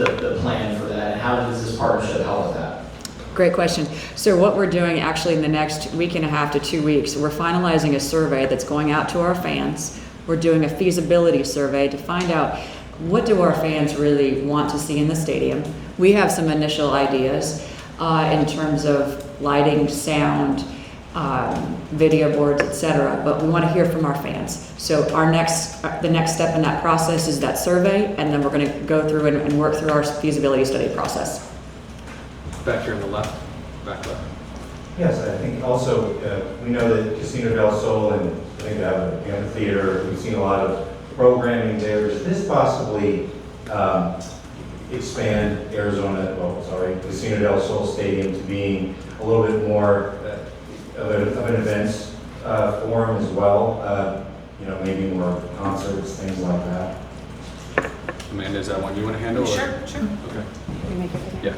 the plan for that, and how does this partnership help with that? Great question. So what we're doing actually in the next week and a half to 2 weeks, we're finalizing a survey that's going out to our fans. We're doing a feasibility survey to find out what do our fans really want to see in the stadium. We have some initial ideas in terms of lighting, sound, video boards, etc. But we want to hear from our fans. So the next step in that process is that survey, and then we're going to go through and work through our feasibility study process. Back here on the left, back left. Yes, I think also we know that Casino del Sol, and I think they have an amphitheater. We've seen a lot of programming there. Does this possibly expand Casino del Sol Stadium to being a little bit more of an events forum as well? Maybe more concerts, things like that. Amanda, is that one you want to handle? Sure. Okay. Can we make it Yeah.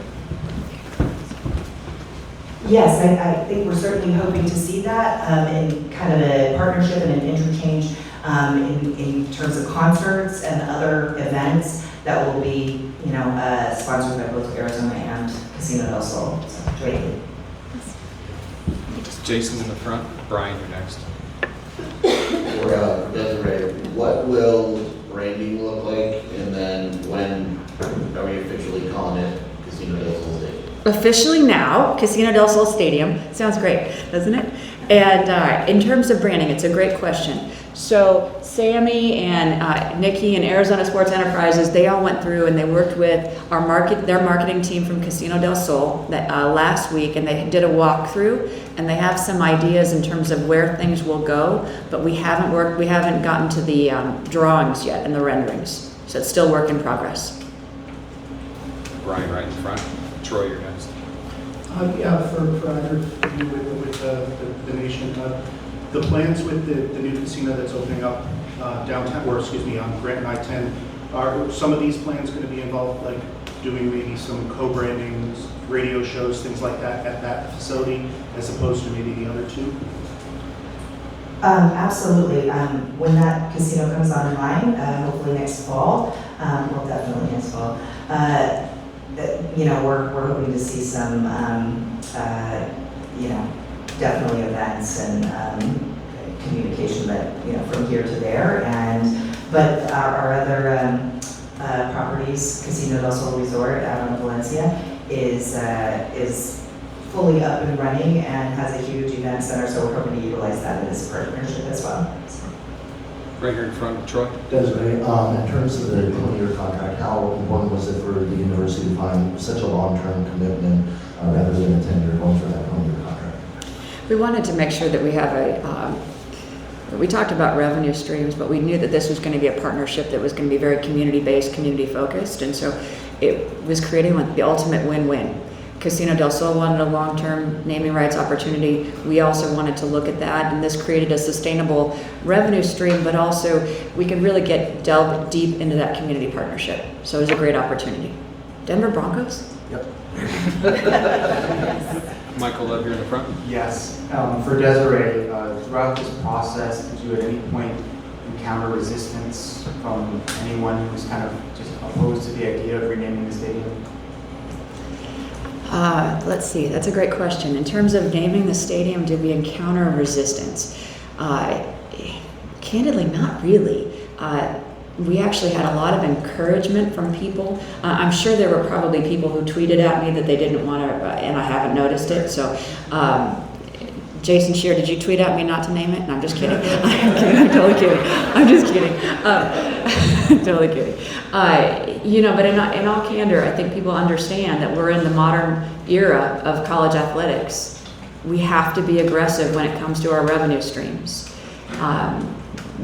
Yes, I think we're certainly hoping to see that in kind of a partnership and an interchange in terms of concerts and other events that will be, sponsored by both Arizona and Casino del Sol. So, jointly. Jason in the front, Brian, you're next. For Desiree, what will branding look like, and then when are we officially calling it Casino del Sol Stadium? Officially now, Casino del Sol Stadium. Sounds great, doesn't it? And in terms of branding, it's a great question. So Sammy and Nikki and Arizona Sports Enterprises, they all went through and they worked with their marketing team from Casino del Sol last week, and they did a walkthrough, and they have some ideas in terms of where things will go, but we haven't gotten to the drawings yet and the renderings. So it's still work in progress. Brian right in front. Troy, you're next. Yeah, for either of you with the nation, the plans with the new casino that's opening up downtown, on Grant and I-10, are some of these plans going to be involved, like doing maybe some co-branding, radio shows, things like that at that facility, as opposed to maybe the other two? Absolutely. When that casino comes online, hopefully next fall, well, definitely next fall, we're hoping to see some, definitely events and communication that, from here to there. But our other properties, Casino del Sol Resort out on Valencia, is fully up and running and has a huge event center, so we're hoping to utilize that in this partnership as well. Right here in front, Troy. Desiree, in terms of the 20-year contract, how important was it for the university to find such a long-term commitment rather than a 10-year going for that 20-year contract? We wanted to make sure that we have we talked about revenue streams, but we knew that this was going to be a partnership that was going to be very community-based, community-focused, and so it was creating the ultimate win-win. Casino del Sol wanted a long-term naming rights opportunity. We also wanted to look at that, and this created a sustainable revenue stream, but also we could really delve deep into that community partnership. So it was a great opportunity. Denver Broncos? Yep. Michael, up here in the front. Yes. For Desiree, throughout this process, did you at any point encounter resistance from anyone who was kind of just opposed to the idea of renaming the stadium? Let's see, that's a great question. In terms of naming the stadium, did we encounter resistance? Candidly, not really. We actually had a lot of encouragement from people. I'm sure there were probably people who tweeted at me that they didn't want to, and I haven't noticed it. So, Jason Shear, did you tweet at me not to name it? No, I'm just kidding. I'm totally kidding. I'm just kidding. Totally kidding. But in all candor, I think people understand that we're in the modern era of college athletics. We have to be aggressive when it comes to our revenue streams.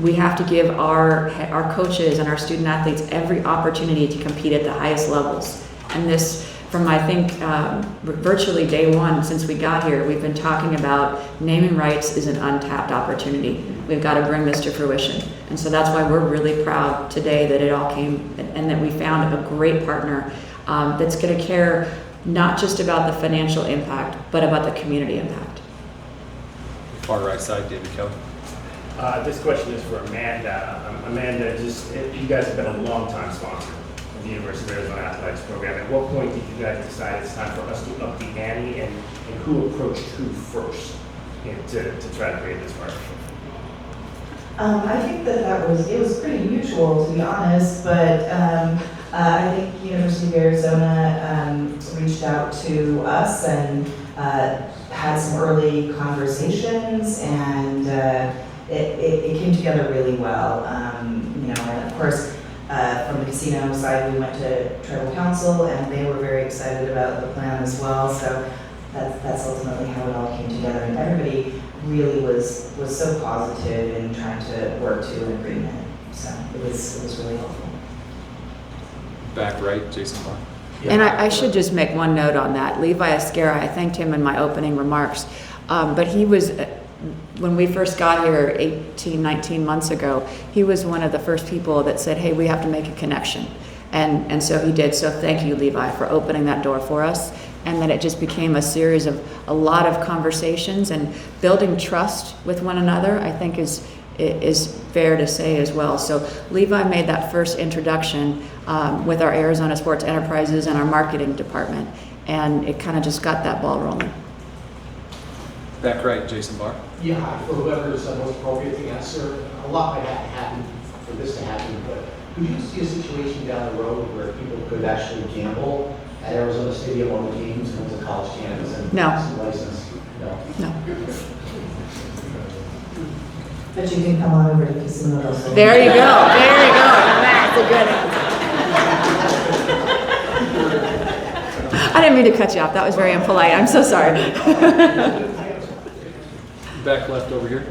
We have to give our coaches and our student athletes every opportunity to compete at the highest levels. And this, from I think virtually day one since we got here, we've been talking about naming rights is an untapped opportunity. We've got to bring this to fruition. And so that's why we're really proud today that it all came and that we found a great partner that's going to care not just about the financial impact, but about the community impact. Far right side, David Kelly. This question is for Amanda. Amanda, you guys have been a long time sponsor of the University of Arizona Athletics program. At what point did you guys decide it's time for us to up the ante, and who approached who first, to try to create this partnership? I think it was pretty mutual, to be honest, but I think University of Arizona reached out to us and had some early conversations, and it came together really well. And of course, from the casino side, we went to tribal council, and they were very excited about the plan as well. So that's ultimately how it all came together, and everybody really was so positive in trying to work to an agreement. So it was really helpful. Back right, Jason Barr. And I should just make one note on that. Levi Esquera, I thanked him in my opening remarks, but he was, when we first got here 18, 19 months ago, he was one of the first people that said, hey, we have to make a connection. And so he did. So thank you, Levi, for opening that door for us. And then it just became a series of a lot of conversations, and building trust with one another, I think is fair to say as well. So Levi made that first introduction with our Arizona Sports Enterprises and our marketing department, and it kind of just got that ball rolling. Back right, Jason Barr. Yeah, for whoever is most appropriate to answer, a lot might have to happen for this to happen, but could you see a situation down the road where people could actually gamble at Arizona Stadium on the games and the college campus and No. some license? No. But you can come on over to Casino del Sol. There you go. There you go. That's a good answer. I didn't mean to cut you off. That was very impolite. I'm so sorry. Back left over here.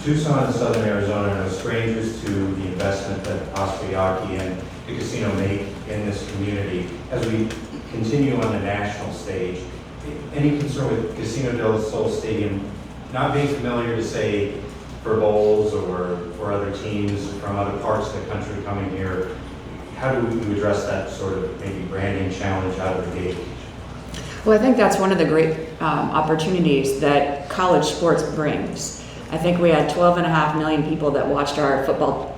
Tucson and Southern Arizona are no strangers to the investment that Ospeyaki and the casino make in this community. As we continue on the national stage, any concern with Casino del Sol Stadium not being familiar to say for bowls or for other teams from other parts of the country coming here, how do we address that sort of maybe branding challenge out of the gate? Well, I think that's one of the great opportunities that college sports brings. I think we had 12.5 million people that watched our football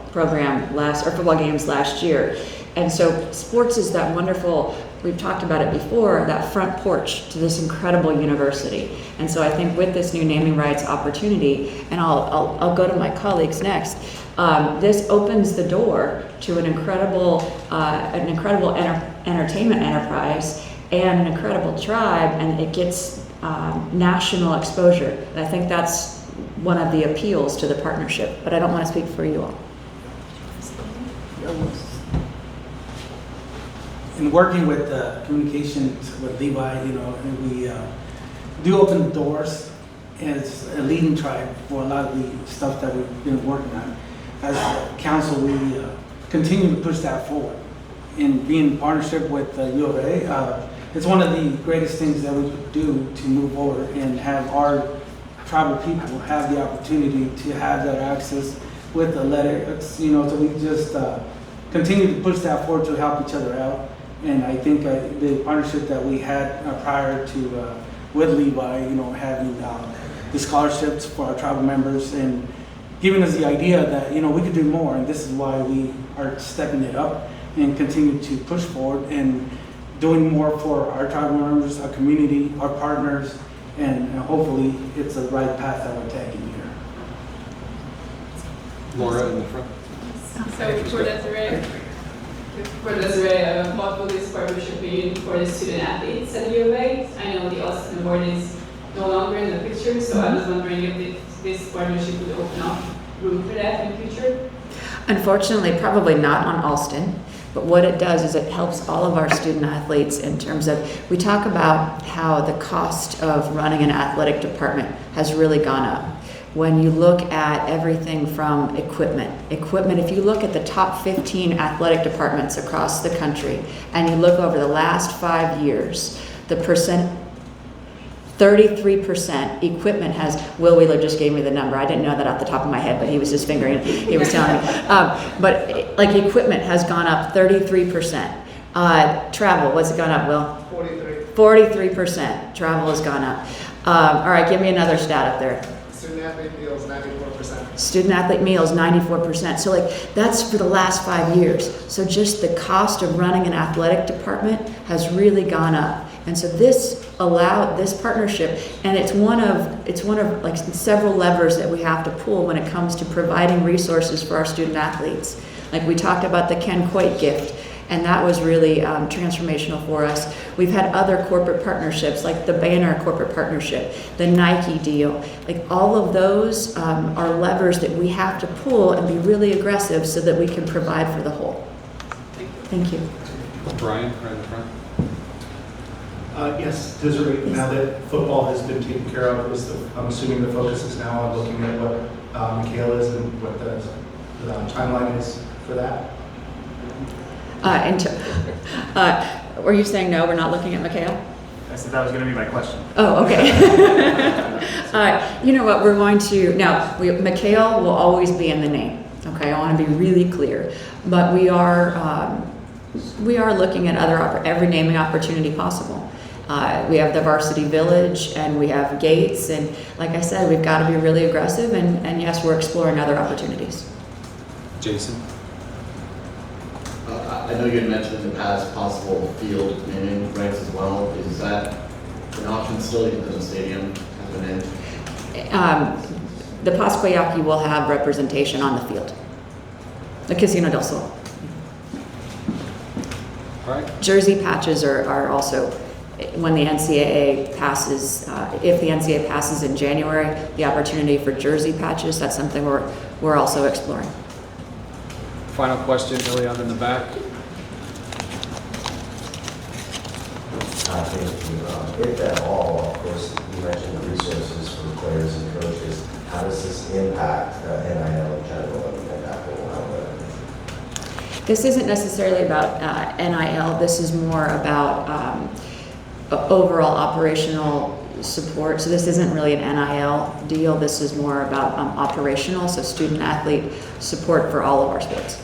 games last year. And so sports is that wonderful, we've talked about it before, that front porch to this incredible university. And so I think with this new naming rights opportunity, and I'll go to my colleagues next, this opens the door to an incredible entertainment enterprise and an incredible tribe, and it gets national exposure. And I think that's one of the appeals to the partnership, but I don't want to speak for you all. In working with communications with Levi, and we do open the doors as a leading tribe for a lot of the stuff that we've been working on. As a council, we continue to push that forward. In being in partnership with U of A, it's one of the greatest things that we could do to move forward and have our tribal people have the opportunity to have that access with the athletics, so we just continue to push that forward to help each other out. And I think the partnership that we had prior to with Levi, having the scholarships for our tribal members and giving us the idea that, we could do more, and this is why we are stepping it up and continue to push forward and doing more for our tribal members, our community, our partners, and hopefully it's the right path that we're taking here. Laura in the front. So for Desiree, what will this partnership mean for the student athletes at U of A? I know the Austin Award is no longer in the picture, so I was wondering if this partnership would open up room for that in the future? Unfortunately, probably not on Alston, but what it does is it helps all of our student athletes in terms of, we talk about how the cost of running an athletic department has really gone up. When you look at everything from equipment, if you look at the top 15 athletic departments across the country, and you look over the last 5 years, the 33% equipment has, Will Wheeler just gave me the number, I didn't know that off the top of my head, but he was just fingering it, he was telling me. But like equipment has gone up 33%. Travel, what's it gone up, Will? 43% travel has gone up. All right, give me another stat up there. Student athlete deals, 94%. Student athlete meals, 94%. So like, that's for the last 5 years. So just the cost of running an athletic department has really gone up. And so this partnership, and it's one of like several levers that we have to pull when it comes to providing resources for our student athletes. Like we talked about the Ken Coit gift, and that was really transformational for us. We've had other corporate partnerships, like the Banner corporate partnership, the Nike deal. Like all of those are levers that we have to pull and be really aggressive so that we can provide for the whole. Thank you. Brian, right in the front. Yes, Desiree, now that football has been taken care of, I'm assuming the focus is now on looking at what McHale is and what the timeline is for that? Were you saying no, we're not looking at McHale? I said that was going to be my question. Oh, okay. You know what, we're going to, now, McHale will always be in the name, okay? I want to be really clear. But we are looking at every naming opportunity possible. We have the Varsity Village and we have Gates, and like I said, we've got to be really aggressive, and yes, we're exploring other opportunities. Jason? I know you had mentioned in the past possible field naming rights as well. Is that an option still, even though the stadium has been named? The Pasquayaki will have representation on the field. The Casino del Sol. All right. Jersey patches are also, when the NCAA passes, if the NCAA passes in January, the opportunity for jersey patches, that's something we're also exploring. Final question, Ilion in the back. Thank you. If at all, of course, you mentioned the resources for players and coaches. How does this impact NIL in general and that will help? This isn't necessarily about NIL. This is more about overall operational support. So this isn't really an NIL deal. This is more about operational, so student athlete support for all of our sports.